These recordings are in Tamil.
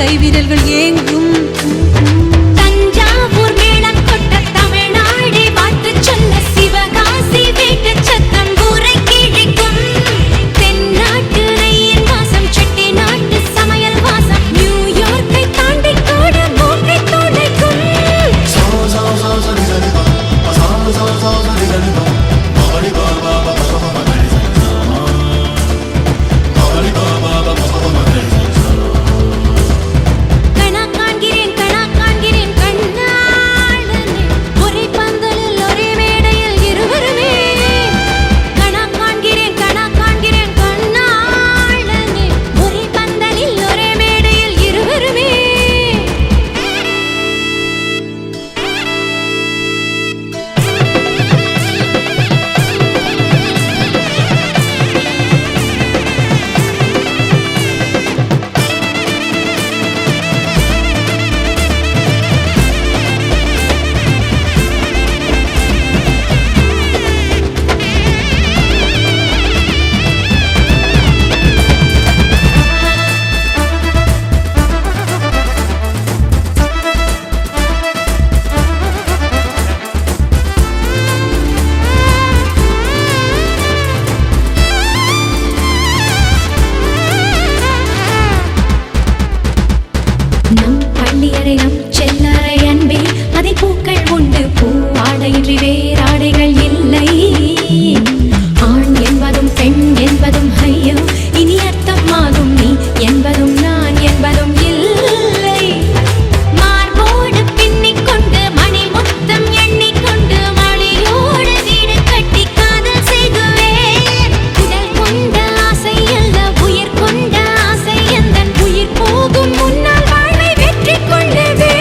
கைவிரல்கள் ஏங்கும். தஞ்சாவூர் மேளம் கொட்ட தமிழ்நாடே வாழ்த்து சொல்ல சிவகாசி வீட்டு சத்தம் ஊரை கிழிக்கும். தென்னாட்டு நெய்யின் வாசம் செட்டி நாட்டு சமையல் வாசம் நியூயார்க்கை தாண்டி கூட மூக்கை துடைக்கும். நம் பள்ளியறை நம் செல்லறை அன்பே அதை பூக்கள் உண்டு பூவாடையின்றி வேறாடைகள் இல்லை. ஆண் என்பதும் பெண் என்பதும் ஐயோ இனி அர்த்தமாகும் நீ என்பதும் நான் என்பதும் இல்லை. மார்போடு பின்னிக் கொண்டு மணி முத்தம் எண்ணிக்கொண்டு மணியோடு வீடு கட்டி காதல் செய்குவேன். உடல் கொண்ட ஆசை அல்ல உயிர் கொண்ட ஆசை எந்தன் உயிர் போகும் முன்னால் வாழ்வை வெற்றி கொள்ளுவேன்.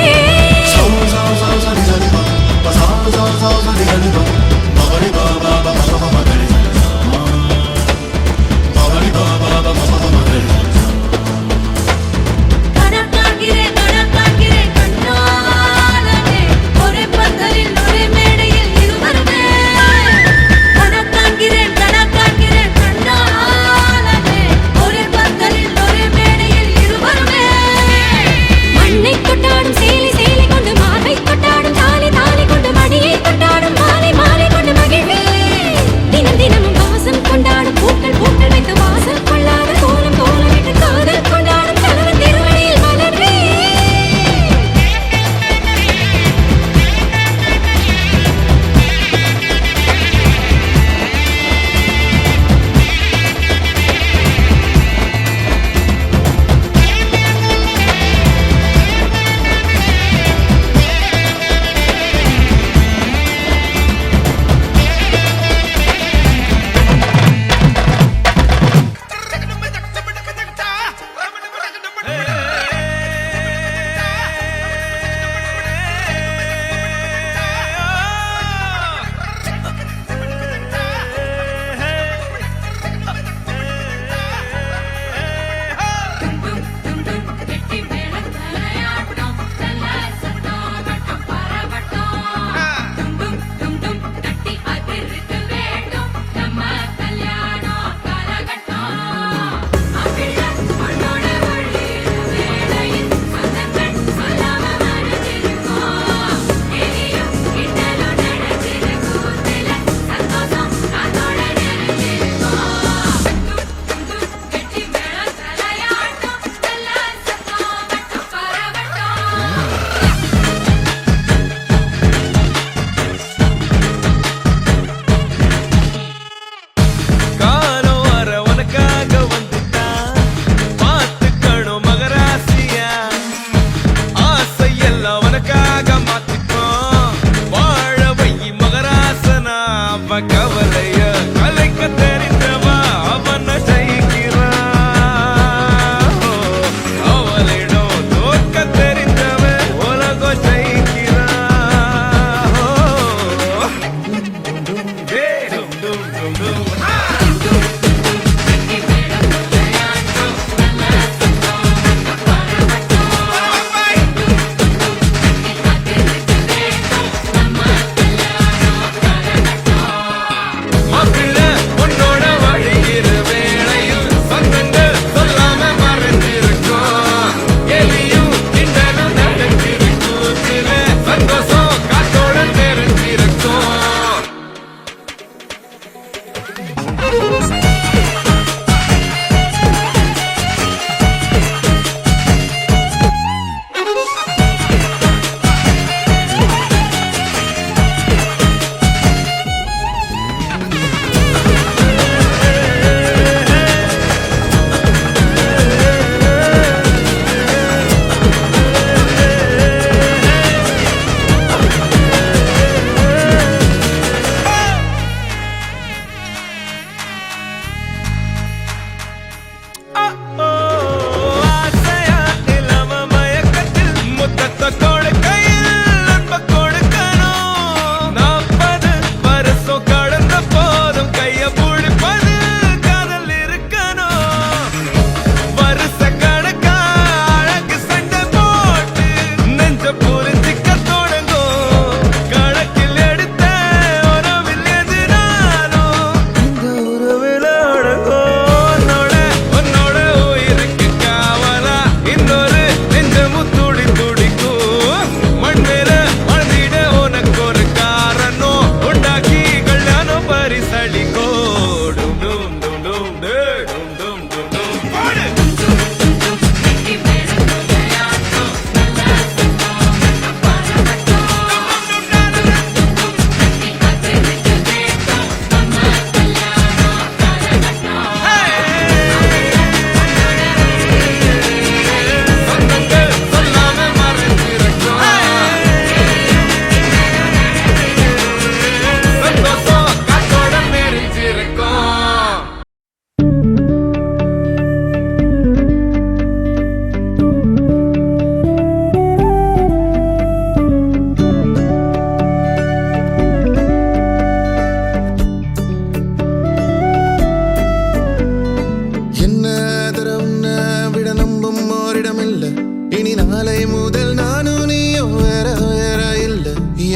நாளை முதல் நானும் நீயும் வேற வேற இல்ல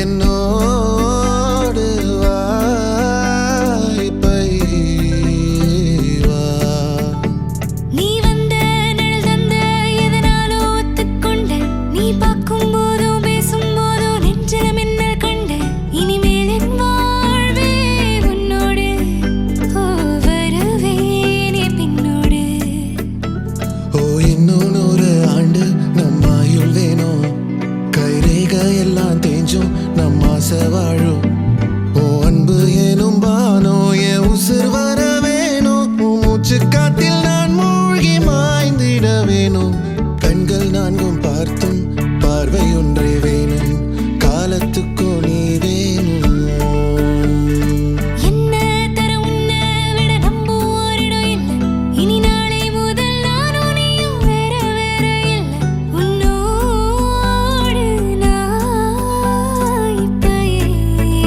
என்னோடு வா இப்பை வா நீ வந்த நிழல் தந்த எதனாலோ ஒத்துக்கொண்ட நீ பார்க்கும் போதோ பேசும் போதோ நெஞ்சில மின்னல் கண்ட இனிமேல் என் வாழ்வே உன்னோடு ஓ வருவேனே பின்னோடு ஓ இன்னும் 100 ஆண்டு நம்ம ஆயுள் வேணும் கைரேக எல்லாம் தேஞ்சும் நம்ம ஆசை வாழும் ஓ அன்பு எனும் பானோ என் உசுர் வர வேணும் உன் மூச்சு காத்தில் நான் மூழ்கி மாய்ந்திட வேணும் கண்கள் நான்கும் பார்த்தும் பார்வை ஒன்றே வேணும் காலத்துக்கும் நீ வேணும் என்ன தர உன்னை விட நம்புவோரிடம் இல்லை இனி நாளை முதல் நானும் நீயும் வேற வேற இல்லை உன்னோடு நான் இப்பயேதான்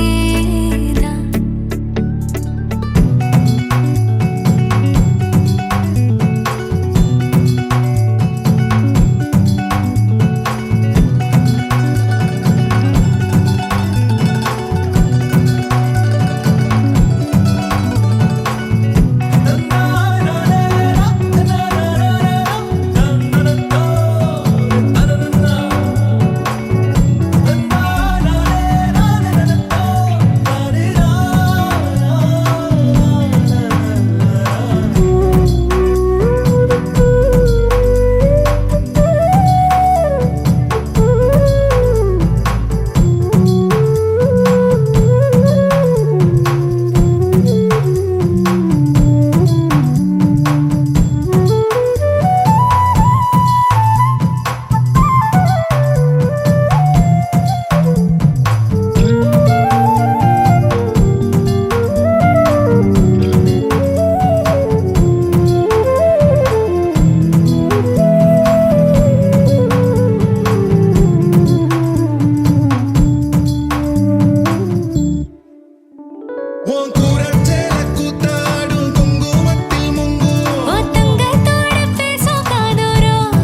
உன் குரச்சேல கூத்தாடும் குங்குமத்தில் முங்கும் உன் தங்கத்தோட பேசும் காதோரம்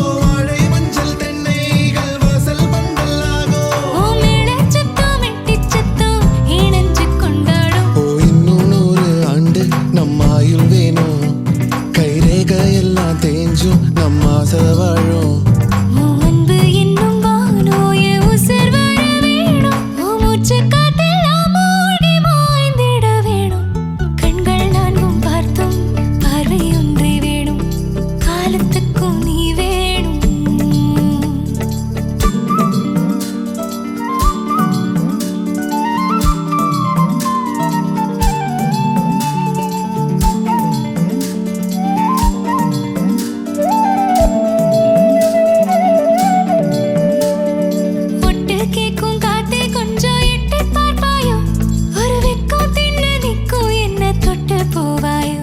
உன் வாழை மஞ்சள் தென்னைகள் வாசல் பந்தலாகும் உன் மேளச் சத்தம் மெட்டிச் சத்தம் இணைஞ்சு கொண்டாடும் ஓ இன்னும் 100 ஆண்டு நம்ம ஆயுள் வேணும் கைரேக எல்லாம் தேஞ்சும் நம்ம ஆசை வாழும் உன் அன்பு என்னும் வானோ என் உசுர் வர வேணும் உன் மூச்சு காத்தெல்லாம் மூழ்கி மாய்ந்திட வேணும் கண்கள் நான்கும் பார்த்தும் பார்வை ஒன்றே வேணும் காலத்துக்கும் நீ வேணும் ஒட்டு கேக்கும் காத்தே கொஞ்சம் எட்டி பார்ப்பாயோ ஒரு வெக்கம் தின்னு நிற்கும் என்ன தொட்டு போவாயோ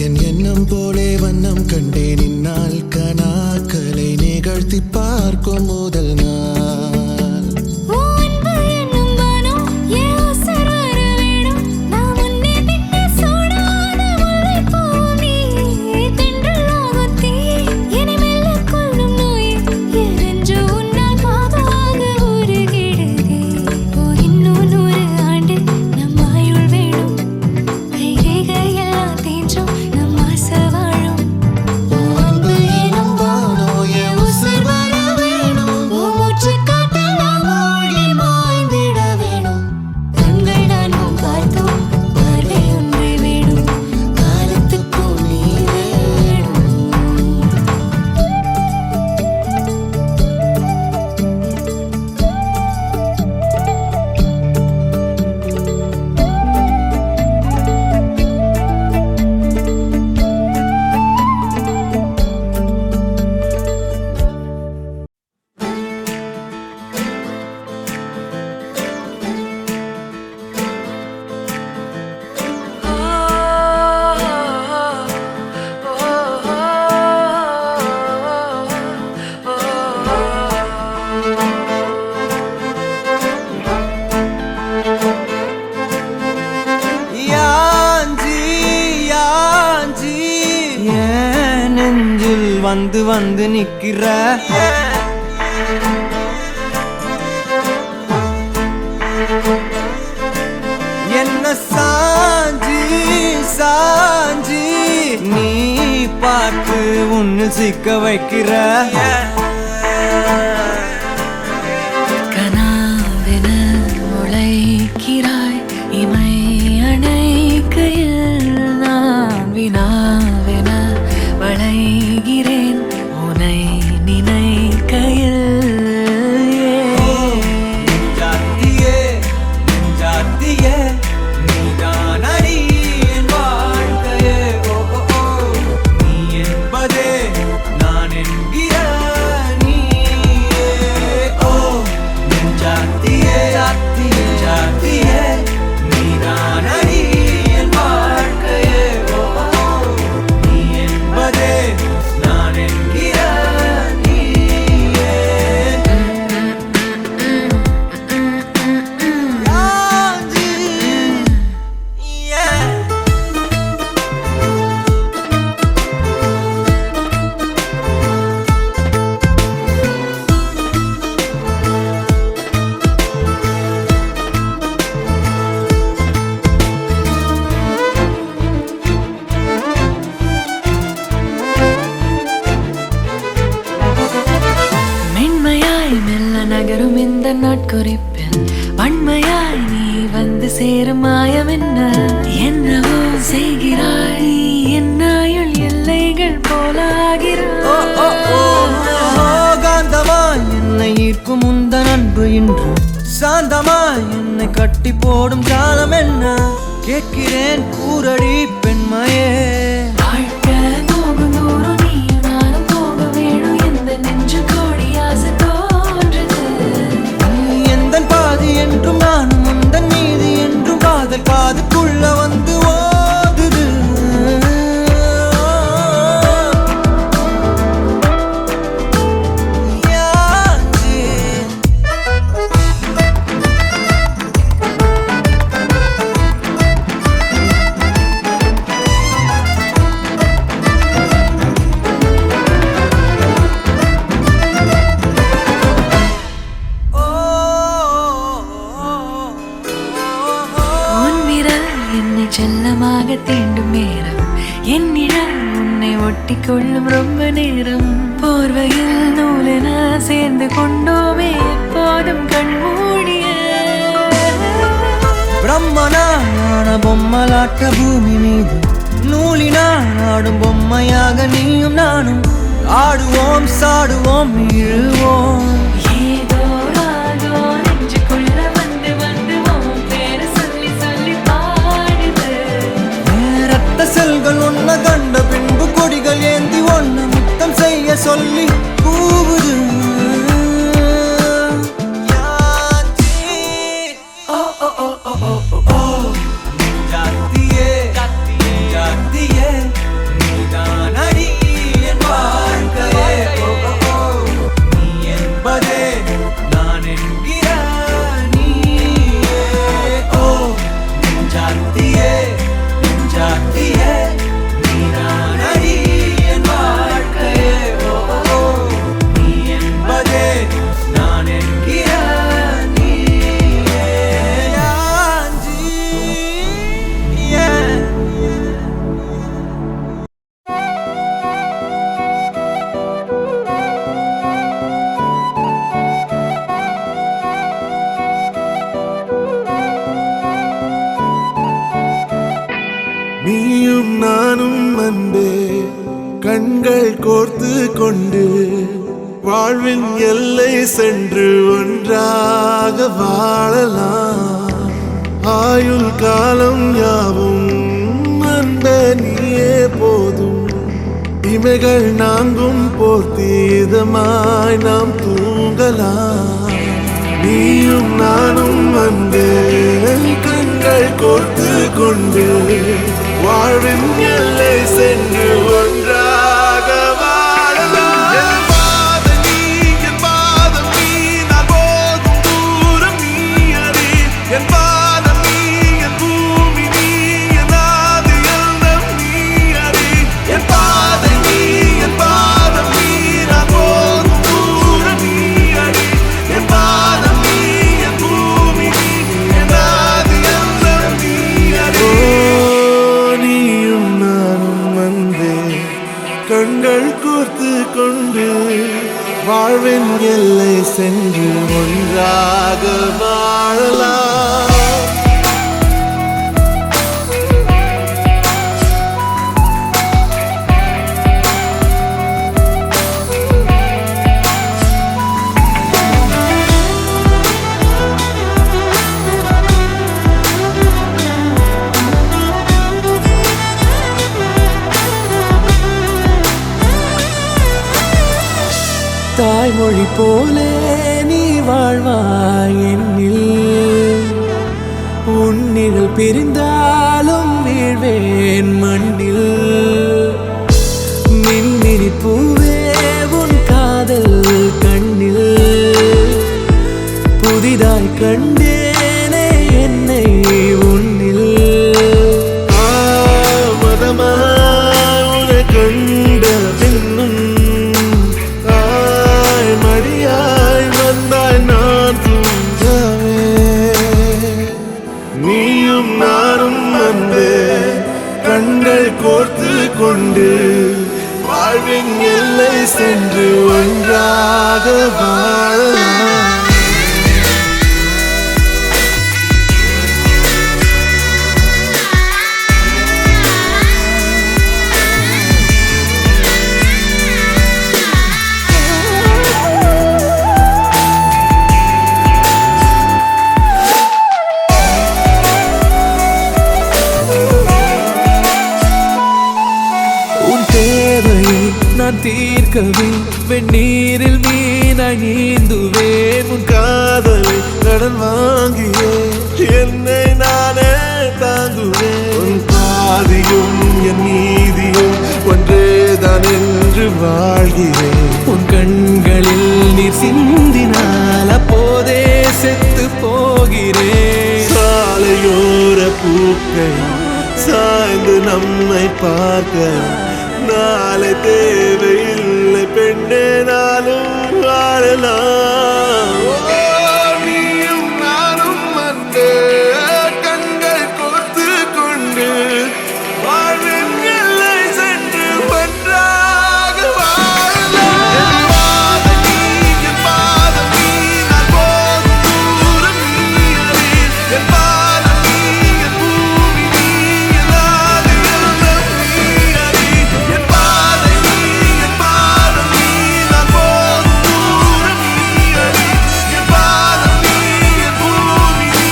என் எண்ணம் போலே வண்ணம் கண்டேன் இந்நாள் கனாக்களை நிகழ்த்தி பார்க்கும் முதல் நாள் உன் அன்பு என்னும் வானம் என் உசுர் வர வேணும் நான் முன்னே பின்னே சூடான முல்லைப்பூ நீ தென்றலாகும் தீ என்னை மெல்ல கொல்லும் நோய் எரிஞ்சு உன்னால் பாதாக உருகிடுதே ஓ இன்னும் 100 ஆண்டு நம் ஆயுள் வேணும் கைரேக எல்லாம் தேஞ்சும் நம் ஆசை வாழும் உன் அன்பு எனும் வானோ என் உசுர் வர வேணும் உன் வந்து வந்து நிக்கிற என்ன சாஞ்சி சாஞ்சி நீ பார்த்து உன்னு சிக்க வைக்கிற கனாவென முளைக்கிறாய் இமை அணைக்கையில் நான் வினாவென வளைகிறேன் உனை நினைக்கையில் நகரும் இந்த நாட்குறிப்பில் வன்மையாய் நீ வந்து சேரும் மாயம் என்னவோ செய்கிறாய் என்னாயுள் எல்லைகள் போலாகிறாய் காந்தமாய் என்னை ஈர்க்கும் உந்தன் அன்பு இன்று சாந்தமாய் என்னை கட்டி போடும் காலம் என்ன கேட்கிறேன் கூரடி பெண்மையே என்றும் நானும் உந்தன் நீதி என்றும் காதல் காதுக்குள்ள வந்து ஓதுது செல்லமாக தீண்டும் நேரம் என்னிடம் உன்னை ஒட்டி கொள்ளும் ரொம்ப நேரம் போர்வையில் நூலென சேர்ந்து கொண்டோமே எப்போதும் கண்மூடிய பிரம்மனான பொம்மலாட்ட பூமி மீது நூலினால் ஆடும் பொம்மையாக நீயும் நானும் ஆடுவோம் சாடுவோம் இழுவோம் ஏதோ ராகோ நெஞ்சுக்குள்ள வந்து வந்து உன் பேரை சொல்லி சொல்லி செல்கள் ஒன்ன கண்ட பின்பு கொடிகள் ஏந்தி ஒன்ன முத்தம் செய்ய சொல்லி கூவுது நீயும் நானும் அன்பே கண்கள் கோர்த்து கொண்டு வாழ்வின் எல்லை சென்று ஒன்றாக வாழலாம் ஆயுள் காலம் யாவும் அன்பே நீயே போதும் இமைகள் நாங்கும் போர்த்தீதமாய் நாம் தூங்கலாம் நீயும் நானும் அன்பே கண்கள் கோர்த்து கொண்டு வாழ்வின் எல்லை சென்று ஒன்றாக வாழலாம் என் பாதம் நீ நான் போகும் தூரம் நீ அறி என் பாதம் நீ என் பூமி நீ என் ஆதி எல்லாம் நீ அறி என் பாதை நீ என் பாதம் வாழ்வின் எல்லை சென்று ஒன்றாக வாழலாம். தாய்மொழி போலே நீ வாழ்வாய் என்னில், உன்னிகள் பிரிந்தாலும் வீழ்வேன் மண்ணில். மின்மினி பூவே உன் காதல் கண்ணில், புதிதாய் கண்டேனே என்னை உன்னில். மதமாய் உன்னை கண்ட பின்னும் நீயும் நானும் அன்பே கண்கள் கோர்த்து கொண்டு வாழ்வின் எல்லை சென்று ஒன்றாக வாழலாம். நான் தீர்க்கவே வெந்நீரில் மீனாய் நீந்துவேன். உன் காதலை கடன் வாங்கியே என்னை நானே தாங்குவேன். உன் பாதியும் என் நீதியும் ஒன்றேதான் என்று வாழ்கிறேன். உன் கண்களில் நீர் சிந்தினால் அப்போதே செத்து போகிறேன். சாலையோர பூக்கள் சாய்ந்து நம்மை பார்க்க நாளை தேவையில்லை பெண்ணே, நாளும் வாழலாம். நீயும் நானும் அன்பே கண்கள் கோர்த்து கொண்டு வாழ்வின் எல்லை சென்று ஒன்றாக வாழலாம். என் பாதம் நீ நான் போகும் தூரம் நீ அறி. என் பாதம் நீ என் பூமி நீ எல்லாது எல்லாம் நீ அறி. என் பாதம் நீ நான் போகும் தூரம் நீ அறி. என் பாதம் நீ என் பூமி நீ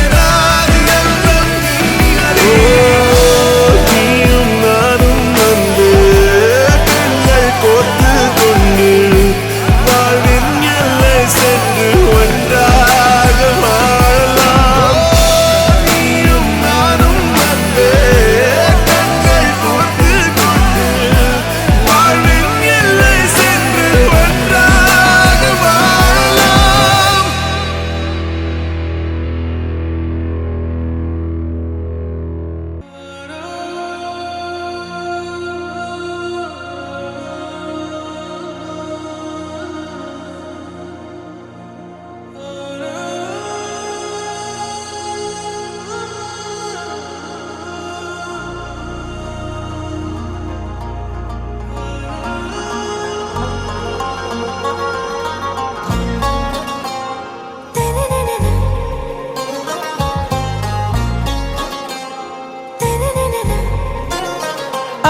எல்லாது எல்லாம் நீ அறி. நீயும் நானும் வந்து கண்கள் கோர்த்து கொண்டு வாழ்வின் எல்லை சென்று ஒன்றாக வாழலாம். நீயும் நானும் வந்து கண்கள் கோர்த்து கொண்டு வாழ்வின் எல்லை சென்று ஒன்றாக வாழலாம்.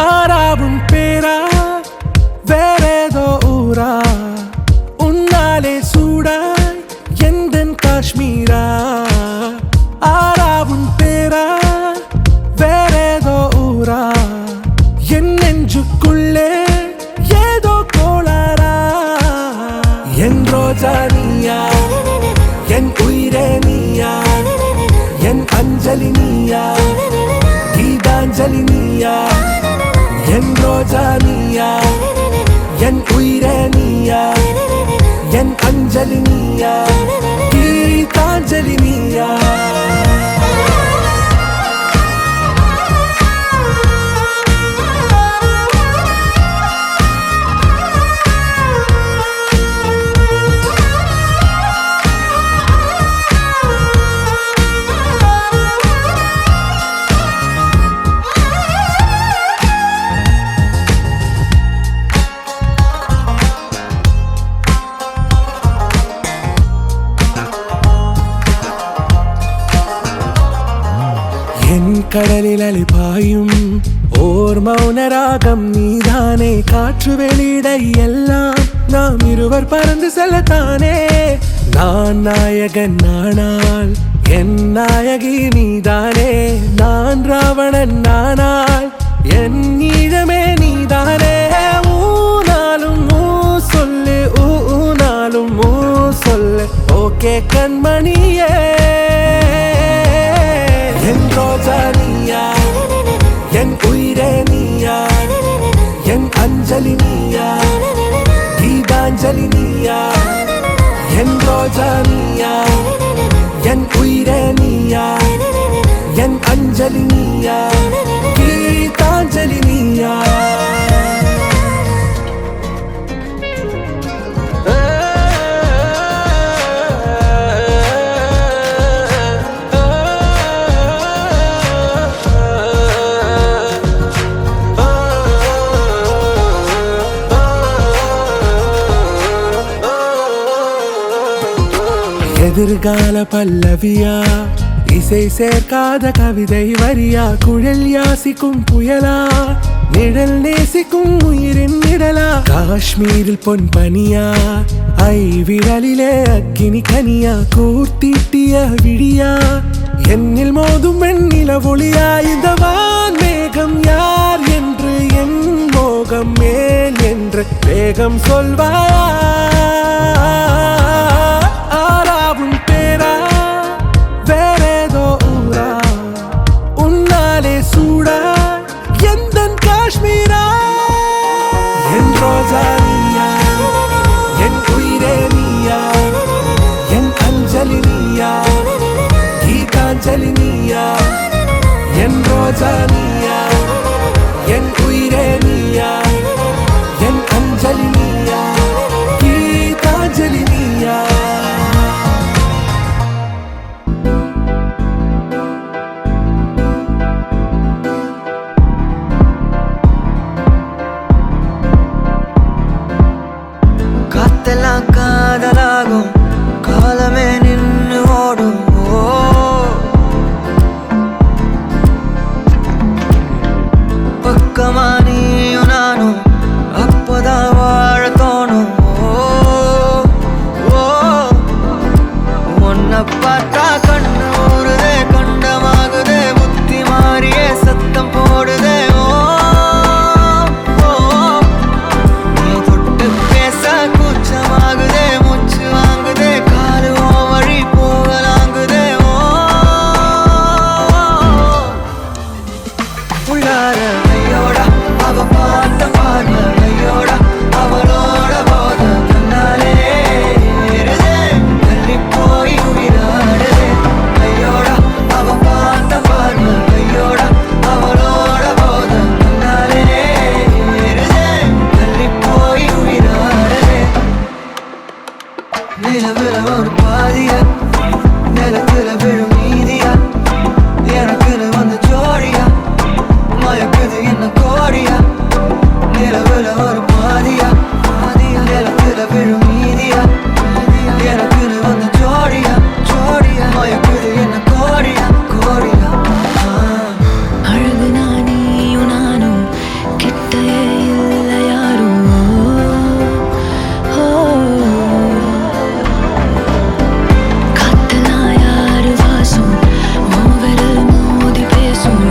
ஆறாவும் பேரா வேறேதோ ஊரா, உன்னாலே சூடாய் எந்தன் காஷ்மீரா. ஆறாவும் பேரா வேறேதோ ஊரா, என் நெஞ்சுக்குள்ளே ஏதோ கோளாரா. என் ரோஜா நீயா, என் உயிரே நீயா, என் அஞ்சலி நீயா, கீதாஞ்சலி நீயா. என் ரோஜா நீயா, என் உயிரே நீயா, என் அஞ்சலி நீயா, கீதாஞ்சலி நீயா. கடலில் அலைபாயும் ஓர் மௌன ராகம் நீதானே காற்று வெளியிட எல்லாம் நாம் இருவர் பறந்து செல்லத்தானே நான் நாயகன் நானால் என் நாயகி நீதானே நான் ராவணன் நானால் என் ஈழமே நீதானே ஊனாலும் ஊ சொல்லு ஊனாலும் ஊ சொல்லு ஓகே கண்மணியே என் ரோஜா நீயா என் உயிரே நீயா என் அஞ்சலி நீயா கீதாஞ்சலி நீயா என் ரோஜா நீயா என் உயிரே நீயா என் அஞ்சலி நீயா கீதாஞ்சலி நீயா எதிர்கால பல்லவியா இசை சேர்க்காத கவிதை வரியா குழல் யாசிக்கும் புயலா நிழல் நேசிக்கும் உயிரின் நிழலா காஷ்மீரில் பொன் பனியா ஐ விரலிலே அக்கினி கனியா கூர்த்தீட்டிய விழியா என்னில் மோதும் வெண்ணில ஒளியா இந்த வான் மேகம் யார் என்று என் மோகம் மேல் என்று வேகம் சொல்வாயா ஆராவும் பேரா வேறேதோ ஊரா உன்னாலே சூடா எந்தன் காஷ்மீரா என் ரோஜா நீயா என் உயிரே நீயா என் அஞ்சலி நீயா கீதாஞ்சலி நீயா என் ரோஜா நீயா என் உயிரே நீயா என் அஞ்சலி நீயா கீதாஞ்சலி நீயா காத்தெல்லாம் காதலாகும் காலமே நின்று ஓடும் பக்கமா நீயும் நானும் அப்பதான் வாழ தோணும் உன்னை பார்த்தா கண்ணு ஊறுதே கண்டமாகுதே புத்தி மாறியே சத்தம் போடுதே நீ தொட்டு பேச கூச்சமாகுதே மூச்சு வாங்குதே காலு வழி போகலாங்குதே உள்ளார ஐயோட அவ பார்த்த பார்வை ஐயோட அவளோட போத கண்ணாலே ஏறுதே தள்ளி போய் உயிராடுதே ஐயோட அவ பார்த்த பார்வை ஐயோட அவளோட போத கண்ணாலே ஏறுதே தள்ளி போய் உயிராடுதே நிலவுல ஒரு பாதியா நிலத்துல விழும் நீதியா எனக்குன்னு வந்து ஜோடியா மயக்குது என்ன கோடியா நிலவுல ஒரு பாதியா நிலத்துல விழும் நீதியா எனக்குன்னு வந்து ஜோடியா மயக்குது என்ன கோடியா அழகு நானியும் நானும் கிட்டே இல்லை யாரும் காத்தெல்லாம் யாரு வாசம் விரல் மோதி பேசும்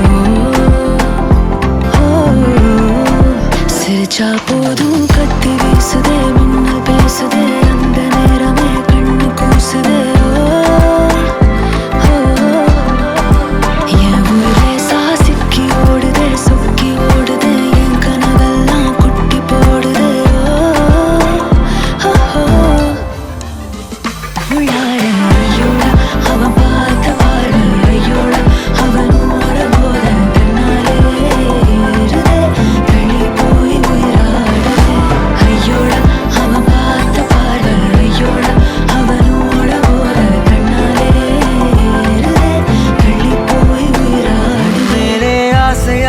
சிரிச்சா போதும் கத்தி வீசுதே மின்னல் பேசுதே அந்த நேரமே கண்ணு கூசுதே என் உயிரே சாசிக்கி ஓடுதே சொக்கி ஓடுதே என் கனவெல்லாம் குட்டி போடுதே உள்ளார ஐயோட அவன் பார்த்த பார்வை ஐயோட அவனோட போத தன்னாலே ஏறுதே தள்ளி போய் உயிராடுதே ஐயோட அவன் பார்த்த பார்வை ஐயோட அவனோட போத தன்னாலே ஏறுதே தள்ளி போய் உயிராடுதே மேலே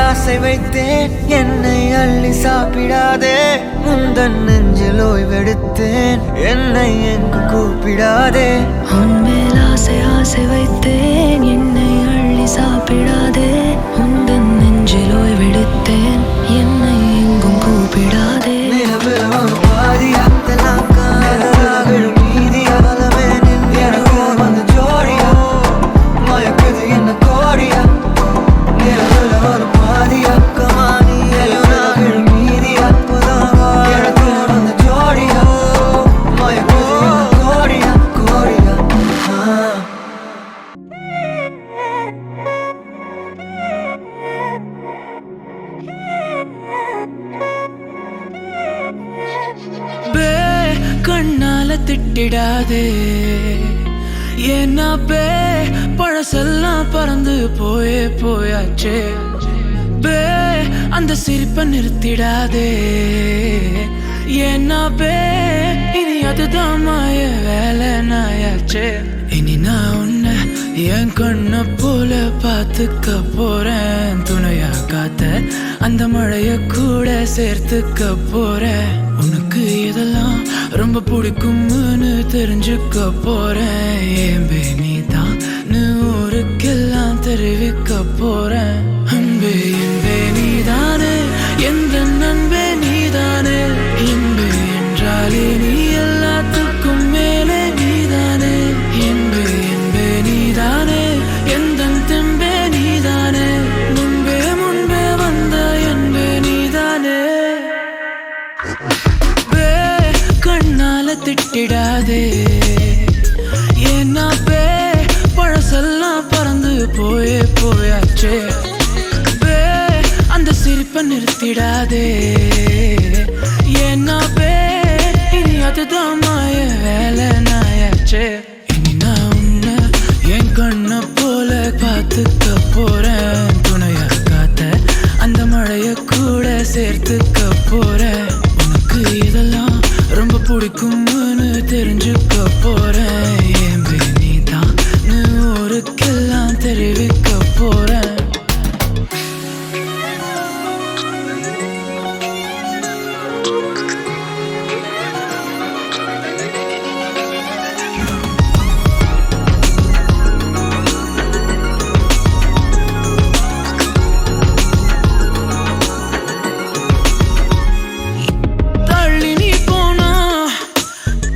ஆசை வைத்தேன் என்னை அள்ளி சாப்பிடாதே முந்தன் நெஞ்சில் ஓய்வெடுத்தேன் என்னை எங்கு கூப்பிடாதே உன்மேல் ஆசை வைத்தேன் என்னை அள்ளி சாப்பிடாதே உந்தன் நெஞ்சில் ஓய்வெடுத்தேன் என்னை எங்கும் கூப்பிடாதே நிலவில் ஒரு பாதியாத்தலாக்கா நிலவில் மீதியாலவே எனக்கு வந்து ஜோடியா மயக்குது என்ன கோடியா நிலவில் ஒரு பாதியாக்கமா நீயும் நாங்கள் மீதியா எனக்கு வந்து ஜோடியா மயக்குது என்ன கோடியா கோடியா பே கண்ணால திட்டிடாதே ஏன்னா பே பழசெல்லாம் பறந்து போயே போயாச்சே பே அந்த சிரிப்பை நிறுத்திடாதே ஏன்னா பே இனி அதுதான் மாய வேலை நாயாச்சே இனி நான் உன்னை என் கண்ண போல பார்த்துக்க போறேன் துணையா காத்த அந்த மழைய கூட சேர்த்துக்க போறேன் உனக்கு இதெல்லாம் ரொம்ப பிடிக்கும்னு தெரிஞ்சுக்க போறேன் ஏம்பே நீதான் ஊருக்கெல்லாம் தெரிவிக்க போறேன் அன்பே என்பே நீதானே எந்த நண்பே நீதானே இன்பே என்றாலே நீ எல்லாத்துக்கும் மேலே நீதானே என்பே என்பே நீதானே எந்த தெம்பே நீதானே முன்பே முன்பே வந்த என்பே நீதானே பே கண்ணால திட்டிடாதே ஏன்னா பே பழசெல்லாம் பறந்து போயே போயாச்சே பே அந்த சிரிப்பை நிறுத்திடாதே ஏன்னா பே இனி அதுதான் மாய வேலை நாயாச்சே இனி நான் உன்னை என் கண்ண போல பார்த்துக்க போறேன் துணையா காத்த அந்த மழைய கூட சேர்த்துக்க போறேன் உனக்கு இதெல்லாம் ரொம்ப பிடிக்கும்னு தெரிஞ்சுக்க போறேன் ஏம்பே நீதான் ஊருக்கெல்லாம் தெரிவிக்க போறேன் தள்ளி நீ போனா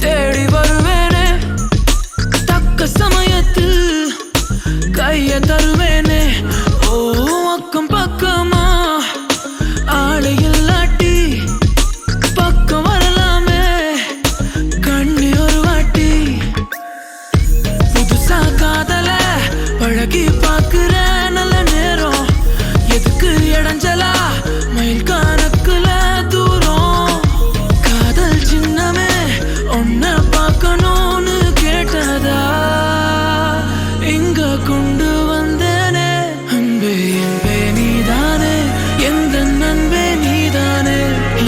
தேடி வருவேனே தக்க சமயத்தில் கைய தருவேனே ஓ அக்கம் பக்கமா ஆளை இல்லாட்டி பக்கம் வரலாமே கண்ணி ஒரு வாட்டி புதுசா காதல பழகி பாக்குற நல்ல நேரம் எதுக்கு இடைஞ்சலா மயில் கணக்குல தூரம் காதல் சின்னமே ஒன்ன பார்க்கணும்னு கேட்டதா இங்க கொண்டு வந்தேனே அன்பே என்பே நீதானே எந்த நண்பே நீதானே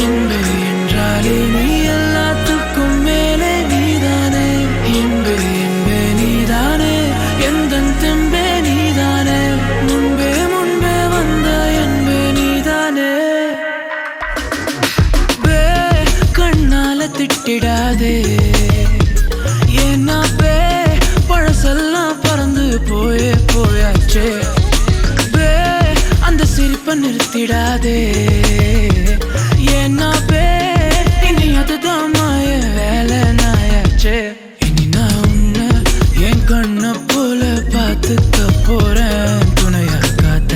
இன்பே என்றாலே நீ எல்லாத்துக்கும் மேலே நீதானே இன்பே என்பே நீதானே எந்த தெம்பே நீதானே முன்பே முன்பே வந்த என்பே நீதானே பே கண்ணால திட்டிடாதே ஏன்னா பே பழசெல்லாம் பறந்து போயே போயாச்சே பே அந்த சிரிப்பை நிறுத்திடாதே ஏன்னா பே இனி அதுதான் மாய வேலை நாயாச்சே இனி நான் உன்னை என் கண்ண போல பார்த்துக்க போறேன் துணையா காத்த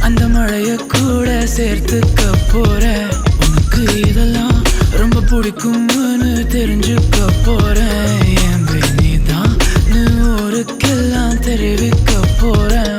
அந்த மழைய கூட சேர்த்துக்க போறேன் உனக்கு இதெல்லாம் ரொம்ப பிடிக்கும்னு தெரிஞ்சுக்க போறேன் ஏம்பே நீதான் ஊருக்கெல்லாம் தெரிவிக்க போறேன்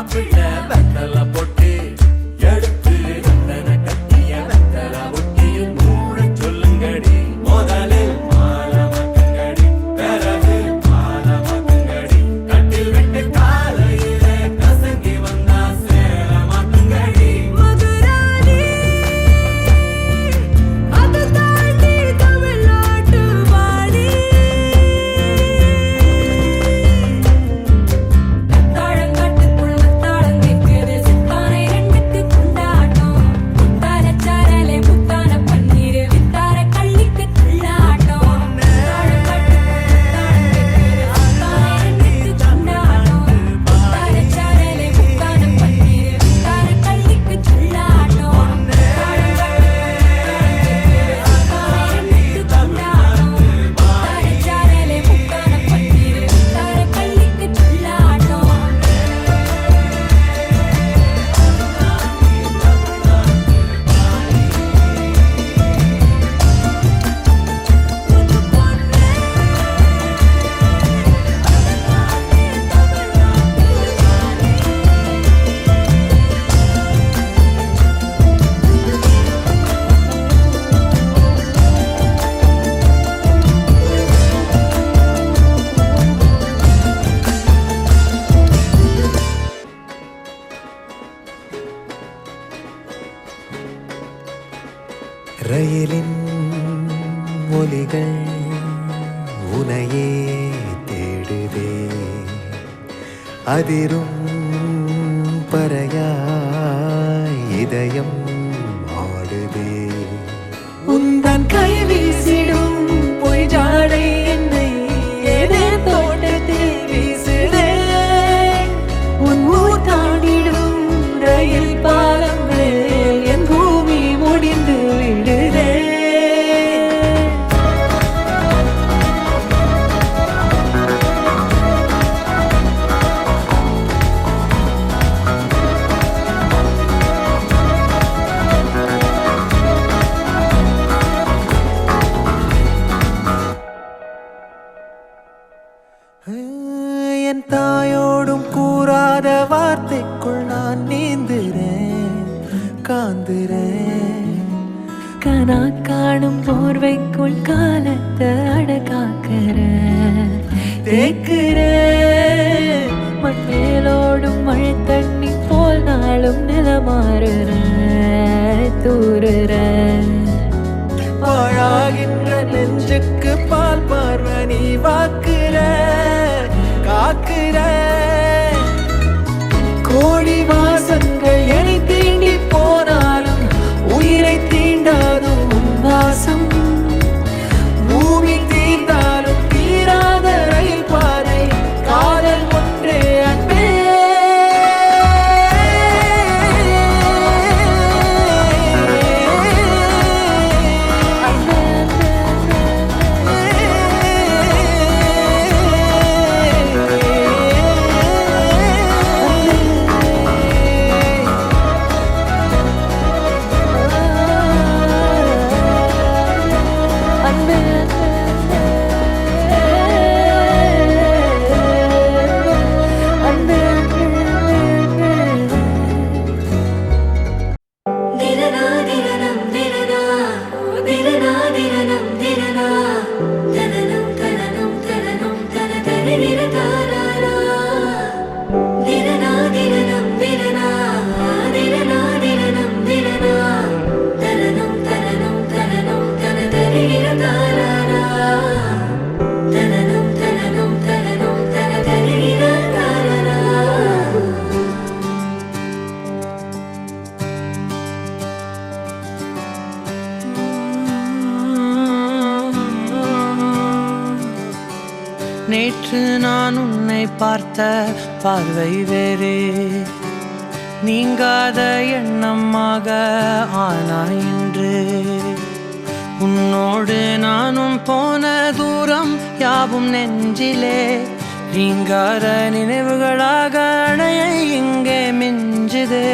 மாப்பிள்ளை வெத்தல பொட்டு எடுத்து வெத்தன கட்டிய வெத்தல ஒட்டியில் மூட சொல்லுங்கடி முதலில் மாலமக்கங்கடி பிறகு மாலமக்கங்கடி கட்டில் விட்டு காலையில கசங்கி வந்தா சேலமாக்குங்கடி மதுராணி அது தாண்டி தமிழ்நாட்டு வாடி தாழங்காட்டுக்குள் மத்தாளம் கேட்குது சித்தானை ரெண்டுக்கு குண்டாட்டம் முத்தார சாரலே முத்தான பன்னீர் வித்தார கள்ளிக்கு துள்ளாட்டம் ரயிலின் ஒலிகள் உனையே தேடுதே அதிரும் பறையாய் இதயம் ஆடுதே உந்தன் கை வீசிடும் பொய் ஜாடை என்னை ஏதே தோட்டத்தில் வீசுதே உன் ஊர் தாண்டிடும் ரயில் பாலம் மேல் என் பூமி முடிந்து விடுதே என் தாயோடும் கூறாத வார்த்தைக்குள் நான் நீந்துறேன் காந்துறேன் கனா காணும் போர்வைக்குள் காலத்தை அடக்காக்கிற தேக்குற மண்ணேலோடும் மழை தண்ணி போல் நாளும் நிலமாறுற தூறுற பாழாகின்ற நெஞ்சுக்கு பால் பார்வை நீ வாக்குற காக்குற கோடி வாசங்கள் என்னை தீண்டி போனாலும் உயிரை தீண்டாதும் உன் வாசம் பூமி தீர்ந்தாலும் தீராத ரயில் பாதை காதல் ஒன்றே அன்பே திரனா திரனம் திரனா திரனா திரனம் திரனா தனனம் தனனம் தனனம் தனதரி நிரதாரா திரனா திரனம் திரனா திரனா திரனம் திரனா தனனம் தனனம் தனனம் தனதரி நிரதாரா தனனம் தனனம் தனனம் தனதரி நிரதாரா நேற்று நான் உன்னை பார்த்த பார்வை வேறே நீங்காத எண்ணமாக ஆனாய் இன்று உன்னோடு நானும் போன தூரம் யாவும் நெஞ்சிலே ரீங்கார நினைவுகளாக அணைய இங்கே மிஞ்சுதே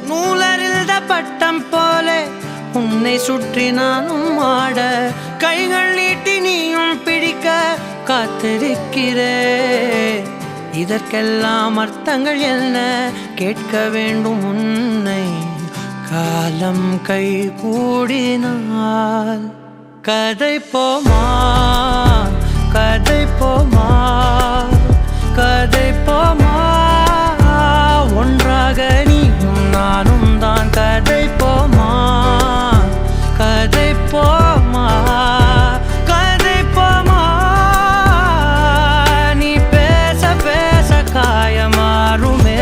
நூலறிந்த பட்டம் போலே உன்னை சுற்றி நானும் ஆட கைகள் நீட்டி நீயும் பிடிக்க காத்திருக்கிறே இதற்கெல்லாம் அர்த்தங்கள் என்ன கேட்க வேண்டும் உன்னை காலம் கை கூடினால் கதை போமா கதை போமா கதை போமா ஒன்றாக நீயும் நானும் தான் கதை போமா கதை போமா கதை போமா நீ பேச பேச காயமாறுமே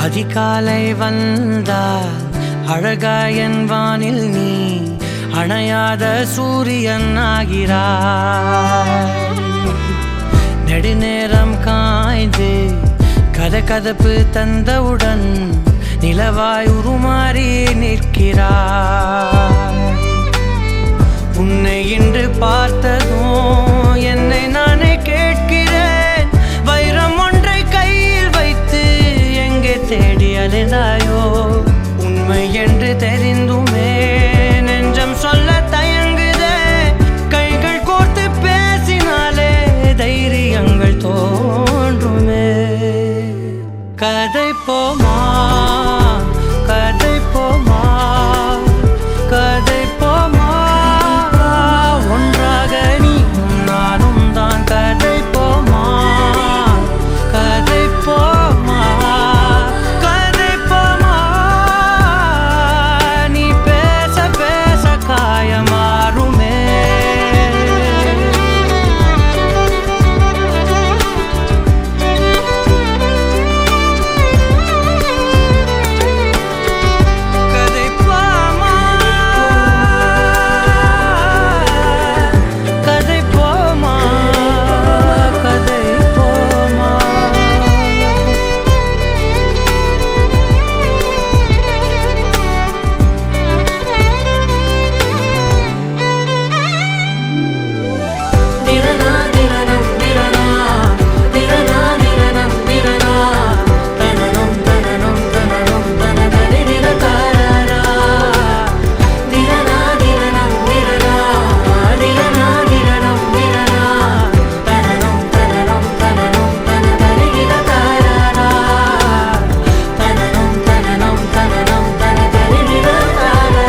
அதிகாலை வந்தால் அழகாயன் வானில் நீ அணையாத சூரியன் ஆகிறாய் நெடுநேரம் காய்ந்து கதகதப்பு தந்தவுடன் நிலவாய் உருமாறி நிற்கிறாய் உன்னை இன்று பார்த்ததும் என்னை நானே கேட்கிறேன் வைரம் ஒன்றை கையில் வைத்து எங்கே தேடி அலைந்தாயோ உண்மை என்று தெரிந்துமே நெஞ்சம் சொல்ல தயங்குதே கைகள் கோர்த்து பேசினாலே தைரியங்கள் தோன்றுமே கதை போமா கதை போமா கதை போமா ஒன்றாக நீயும் நானும் தான் கதை போமா கதை போமா கதை போமா நீ பேச பேச காயமாறுமே கதை போமா கதை போமா கதை போமா திரனா திரனம் திரனா திரனா திரனம் திரனா தனனம் தனனம் தனனம் தனதரி திரகாரா திரனா திரனம் திரனா திரனா திரனம் திரனா தனனம் தனனம் தனனம் தனதரி திரகாரா தனனம் தனனம் தனனம் தனதரி திரகாரா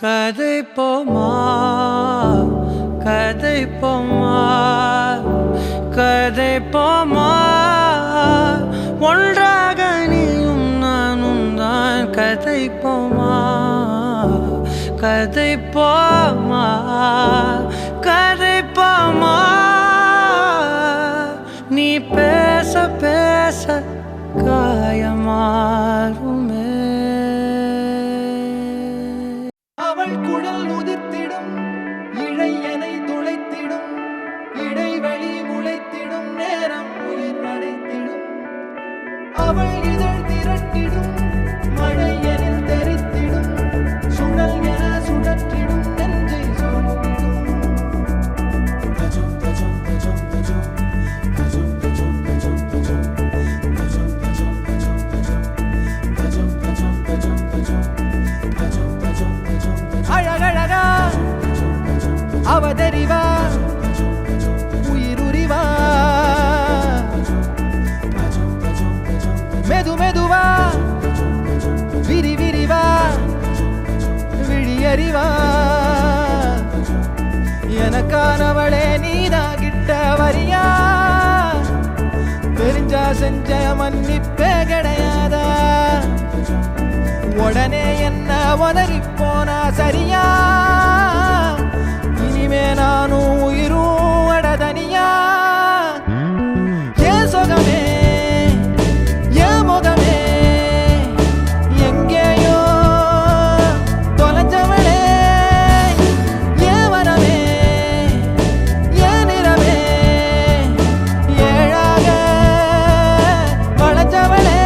கதை போமா கதை போமா கதை போமா ஒன்றாக நீயும் நானும் தான் கதை போமா கதை போமா கதை போமா நீ பேச பேச காயமாறுமே அவள் குழல் உதிர்த்திடும் இழையனை துளைத்திடும் இடைவெளி முளைத்திடும் நேரம் உயிர் அடைத்திடும் அவள் இதழ் திரட்டிடும் மழையனில் தெரித்திடும் சுழல் என சுழற்றிடும் நெஞ்சை சுழற்றிடும் அழகழகா அவதறிவா உயிருரிவா மெது மெதுவா விரி விரிவா விழியறிவா எனக்கானவளே நீதான் கிட்ட வரியா தெரிஞ்சா செஞ்ச மன்னிப்பே கிடையாதா உடனே என்ன உதறி போனா சரியா இனிமே நானும் உயிரும் அடதனியா ஏன் சொகமே ஏன் முகமே எங்கேயோ தொலைஞ்சவளே ஏன் வரமே ஏன் நிறமே ஏழாக வளைஞ்சவளே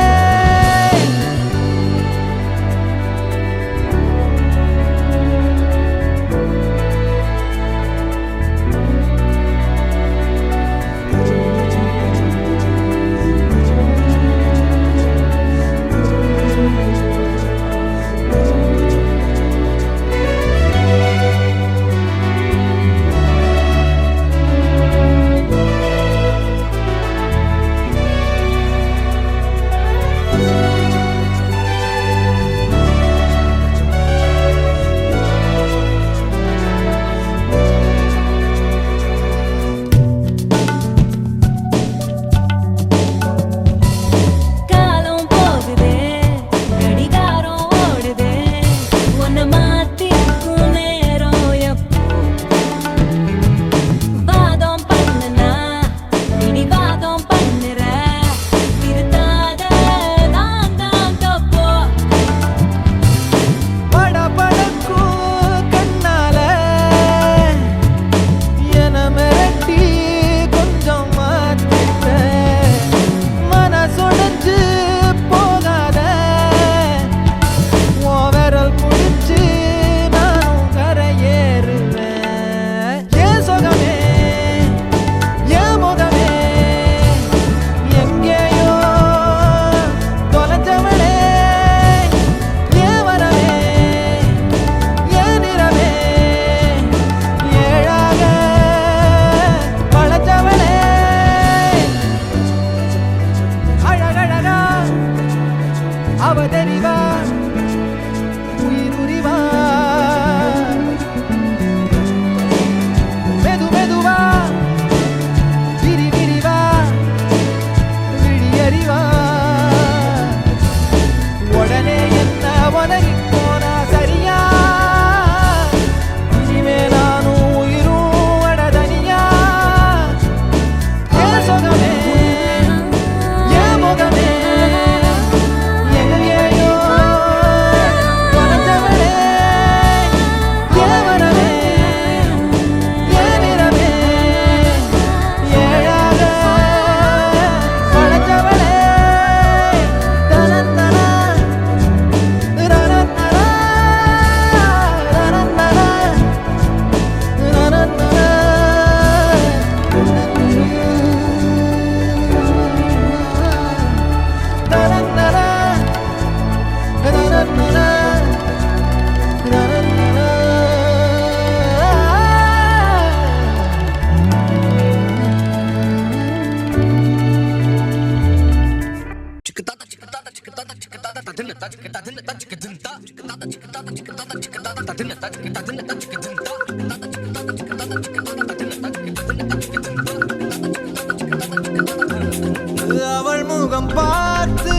அவள் முகம் பார்த்து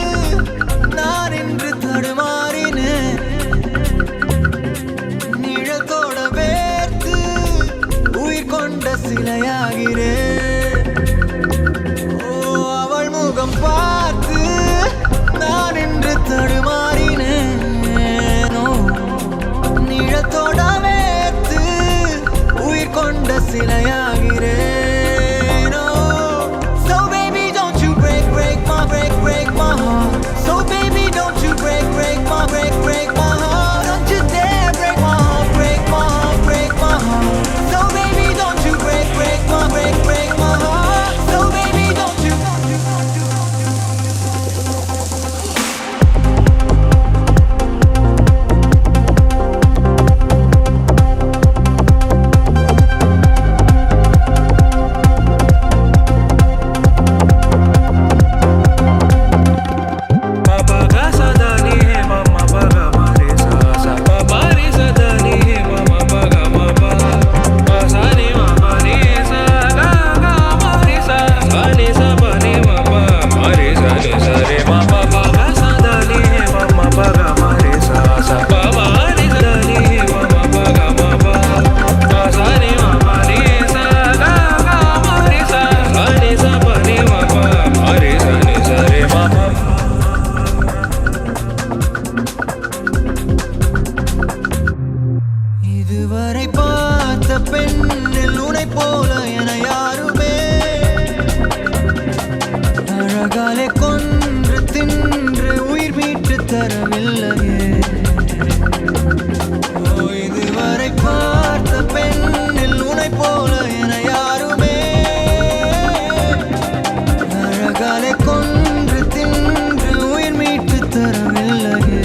நான் இன்று தடுமாறினேன் நிழத்தோட வேர்த்து உயிர் கொண்ட சிலையாகிறேன் ஓ அவள் முகம் பார்த்து நான் இன்று தடுமாறினேன் ஓ நிழத்தோட வேர்த்து உயிர் கொண்ட சிலையாகிறேன் இதுவரை பார்த்த பெண்ணில் உனை போல என யாருமே அழகாலே கொன்று தின்று உயிர் மீட்டு தரவில்லையே இதுவரை பார்த்த பெண்ணில் உனை போல என யாருமே அழகாலே கொன்று தின்று உயிர் மீட்டு தரவில்லையே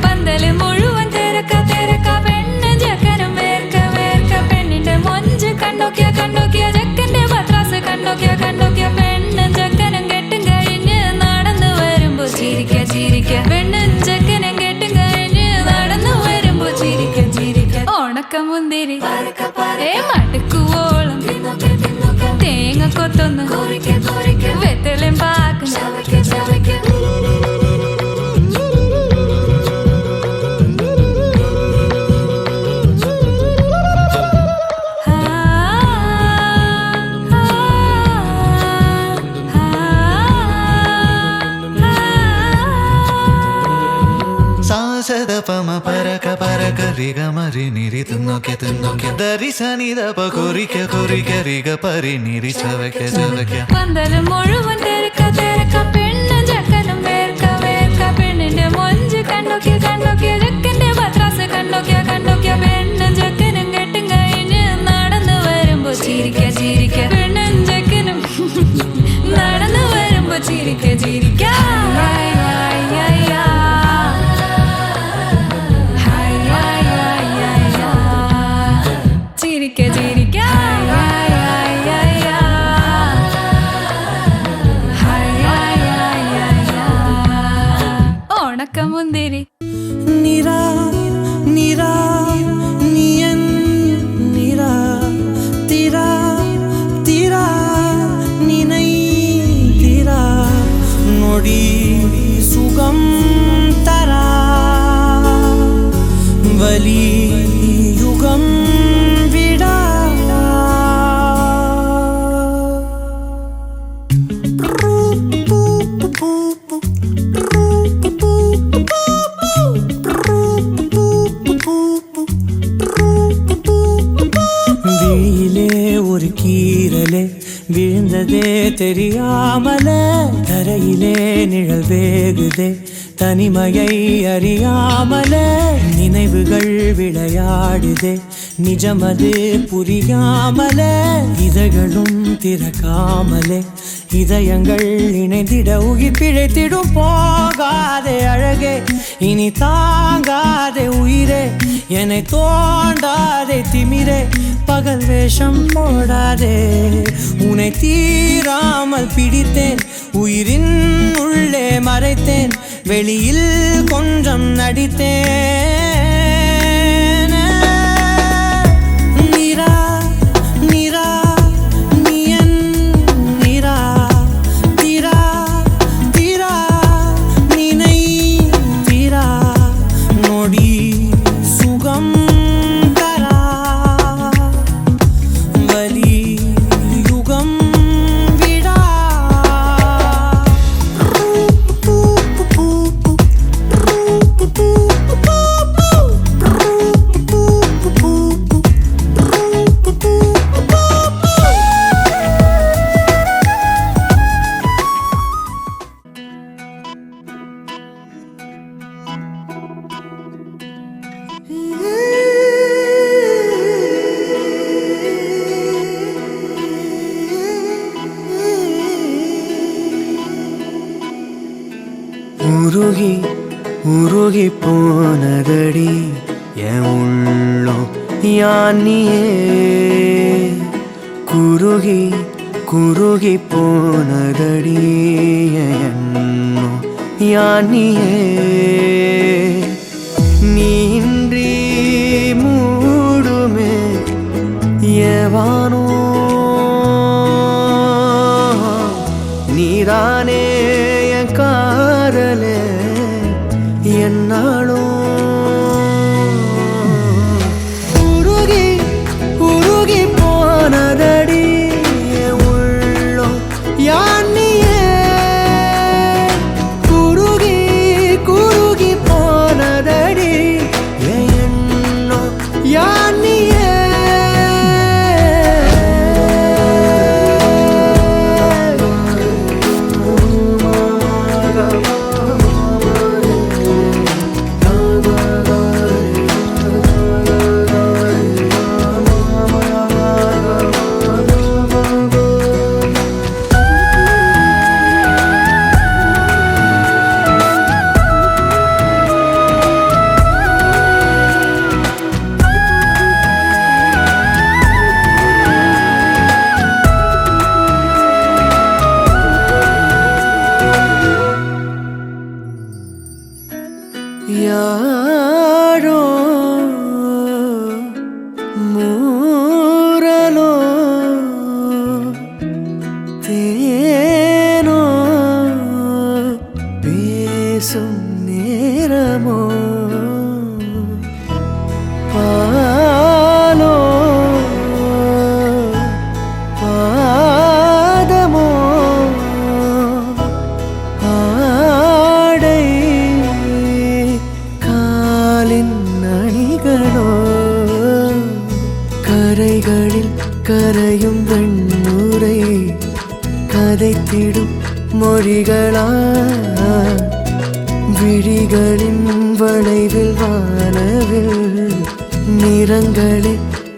പന്തല് മുഴുവൻ തിരക്ക പെണ്ണ് ജക്കനും വേർക്ക പെണ്ണിന്റെ മൊഞ്ച് കണ്ടോക്കിയ ജക്കന്റെ പത്രാസ് കണ്ടോക്കിയ പെണ്ണും ജക്കനും കെട്ടും കഴിഞ്ഞ് നടന്നു വരുമ്പോ ചിരിക്ക പെണ്ണും ജക്കനും കെട്ടും കഴിഞ്ഞ് നടന്നു വരുമ്പോ ചിരിക്ക ഓണക്കമുന്തിരി മടുക്കുവോളം തേങ്ങ കൊത്തൊന്ന് വെത്തലും പാക്കും ರಿಗ ಮರಿ ನಿರಿ ತಿನ್ನೋಕೆ ದರಿ ಸನಿದ ಪ ಕೊರಿಕೆ ರಿಗ ಪರಿ ನಿರಿ ಚವಕೆ പന്തലും മുഴുവൻ തിരക്ക പെണ്ണ് ചക്കനും വേർക്ക പെണ്ണിന്റെ മൊഞ്ച് കണ്ടോക്കിയ ചെക്കന്റെ പത്രാസ് കണ്ടോക്കിയ പെണ്ണും ചക്കനും കെട്ടും കഴിഞ്ഞ് നടന്നു വരുമ്പോ ചിരിക്ക പെണ്ണും ചക്കനും നടന്നു വരുമ്പോ ചിരിക്ക ചിരിക്ക ഓണക്കമുന്തിരി நிரா நிரா நீயன் நிரா திரா திரா நினை திரா நொடி சுகம் தரா வலி யுகம் விடா விழியிலே ஒரு கீரலே விழுந்ததே தெரியாமல தரையிலே நிழல் வேகுதே தனிமையை அறியாமல நினைவுகள் விளையாடுதே நிஜமது புரியாமல இதழ்களும் திறக்காமலே இதயங்கள் இணைந்திட உயிர் பிழைத்திடும் போகாதே அழகே இனி தாங்காதே உயிரே என்னை தோண்டாதே திமிரே பகல் வேஷம் போடாதே உன்னை தீராமல் பிடித்தேன் உயிரின் உள்ளே மறைத்தேன் வெளியில் கொஞ்சம் நடித்தேன் நிரா நிரா நீயன் நிரா திரா திரா நினை திரா நொடி சுகம் தரா வலி யுகம் விடா உருகி உருகி போனதடி என் உள்ளம் யானியே குருகி குருகி போனதடி என் எண்ணம் யானியே நீன்றி மூடுமே ஏவானோ நீதானே என் காதலே என்னாலும் உருகி உருகி போனதடி என் உள்ளம் யானியே குருகி குருகி போனதடி என் எண்ணம் யானியே கரையும் வெண்ணுரை கதைத்திடும் மொழிகளா விழிகளின் வளைவில் வானவில் நிறங்களே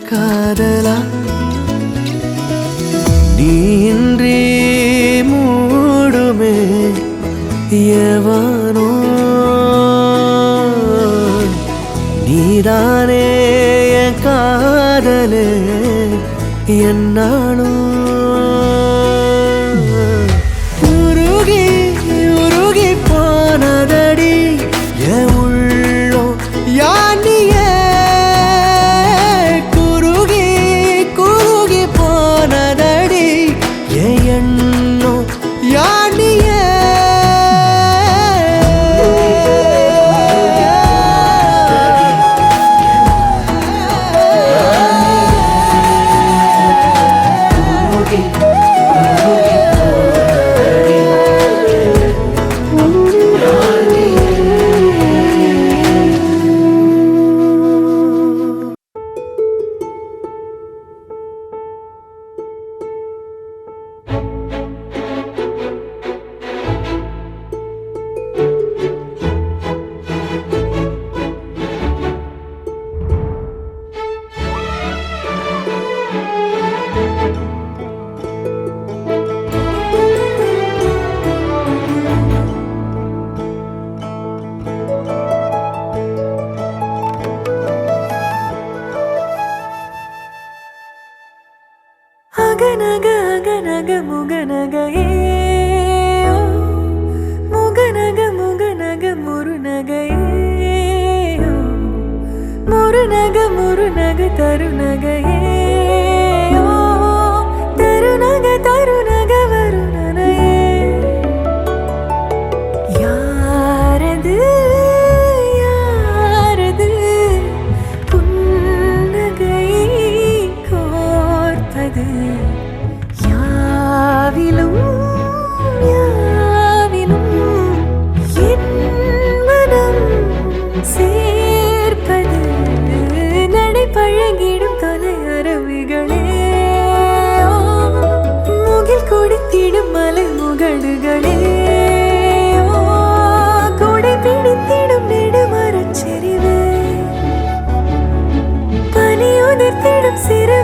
காதலா நீன்றி மூடுமே எவனோ நீதானே என் காதலே என்னானோ உருகி உருகி போனதடி என் உள்ளோ யானியே குருகி குருகி போனதடி என் எண்ணோ யானியே அகநக அகநக முகநக ஏ ஓ முகநக முகநக முருநக ஏ ஓ முருநக முருநக தருநக ஏ ஓ தருநக தருநக வருணன யாரது யாரது புன்னகை கோர்ப்பது யாவிலும் யாவிலும் என் மனம் சேர்ப்பது நடை பழகிடும் தொலை அரவிகளே முகில் கொடுத்திடும் மலை முகடுகளே கொடை பிடித்திடும் நெடுமரச் செறிவே பனி உதிர்த்திடும் சிறு